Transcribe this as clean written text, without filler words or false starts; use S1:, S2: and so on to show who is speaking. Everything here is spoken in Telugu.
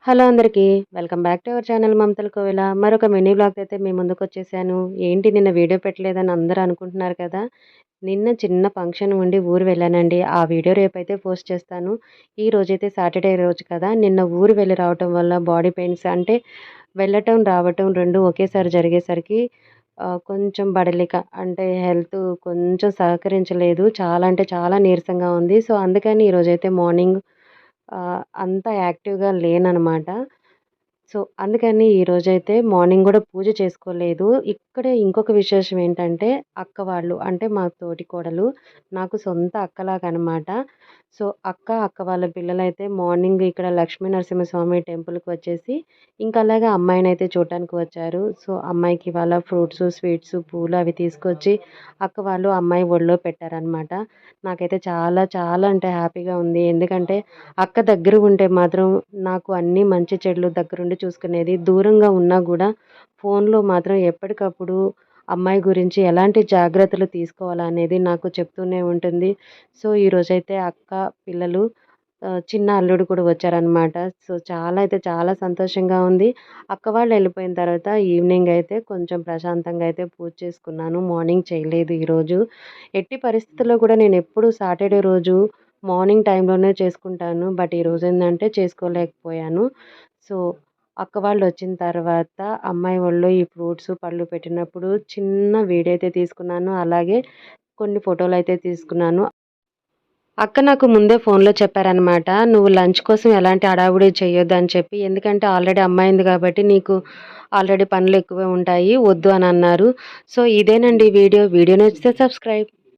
S1: హలో అందరికీ. Welcome back to our channel మమతల కోవెల. మరొక మినీ వ్లాగ్‌తో అయితే మీ ముందుకొచ్చేసాను. ఏంటి నిన్న వీడియో పెట్టలేదని అందరూ అనుకుంటున్నారు కదా! నిన్న చిన్న ఫంక్షన్ ఉండి ఊరు వెళ్ళానండి. ఆ వీడియో రేపైతే పోస్ట్ చేస్తాను. ఈ రోజైతే సాటర్‌డే రోజు కదా! నిన్న ఊరు వెళ్ళి రావటం వల్ల బాడీ పెయిన్స్ అంటే వెళ్ళటం, రావటం 2 ఒకేసారి జరిగేసరికి కొంచెం బడలిక అంటే హెల్త్ కొంచెం సహకరించలేదు. చాలా అంటే చాలా నీరసంగా ఉంది. సో, అందుకని ఈరోజైతే మార్నింగ్ అంత యాక్టివ్‌గా లేననమాట. సో, అందుకని ఈరోజైతే మార్నింగ్ గూడా పూజ చేసుకోలేదు. ఇక్కడే ఇంకొక విశేషం ఏంటంటే, అక్క వాళ్ళు అంటే మా తోటికోడలు, నాకు సొంత అక్కలాగనమాట. సో, అక్క వాళ్ళ పిల్లలైతే మార్నింగ్ ఇక్కడ లక్ష్మీ నరసింహస్వామి టెంపుల్‌కి వచ్చేసి, ఇంకా అలాగే అమ్మాయినైతే చూడటానికి వచ్చారు. సో, అమ్మాయికి ఇవాళ ఫ్రూట్సు, స్వీట్సు, పూలు అవి తీసుకొచ్చి అక్క వాళ్ళు అమ్మాయి ఒళ్ళో పెట్టారనమాట. నాకైతే చాలా చాలా అంటే హ్యాపీగా ఉంది. ఎందుకంటే అక్క దగ్గరగుంటే మాత్రం నాకు అన్నీ మంచి చెడులు దగ్గరుండి చూసుకునేది. దూరంగా ఉన్నా గూడా ఫోన్‌లో మాత్రం ఎప్పటికప్పుడు అమ్మాయి గురించి ఎలాంటి జాగ్రత్తలు తీసుకోవాలా అనేది నాకు చెప్తూనే ఉంటుంది. సో, ఈరోజైతే అక్క, పిల్లలు చిన్న అల్లుడు కూడా వచ్చారనమాట. సో, చాలా అయితే చాలా సంతోషంగా ఉంది. అక్క వాళ్ళు వెళ్ళిపోయిన తర్వాత ఈవినింగ్ అయితే కొంచెం ప్రశాంతంగా అయితే పూజ చేసుకున్నాను. మార్నింగ్ చేయలేదు ఈరోజు. ఎట్టి పరిస్థితుల్లో కూడా నేనెప్పుడు సాటర్‌డే రోజు మార్నింగ్ టైంలోనే చేసుకుంటాను. బట్ ఈరోజేందంటే చేసుకోలేకపోయాను. సో, అక్క వాళ్ళొచ్చిన తర్వాత అమ్మాయి ఒళ్ళో ఈ ఫ్రూట్స్, పళ్ళు పెట్టినప్పుడు చిన్న వీడియో అయితే తీసుకున్నాను. అలాగే కొన్ని ఫోటోలైతే తీసుకున్నాను. అక్క నాకు ముందే ఫోన్‌లో చెప్పారనమాట. "నువ్వు లంచ్ కోసం ఎలాంటి హడావుడి చెయ్యొద్దని చెప్పి. ఎందుకంటే ఆల్రెడీ అమ్మాయింది కాబట్టి నీకు ఆల్రెడీ పనులెక్కువే ఉంటాయి. వద్దు" అనన్నారు. సో, ఇదేనండి వీడియో. వీడియో నచ్చితే సబ్స్క్రైబ్.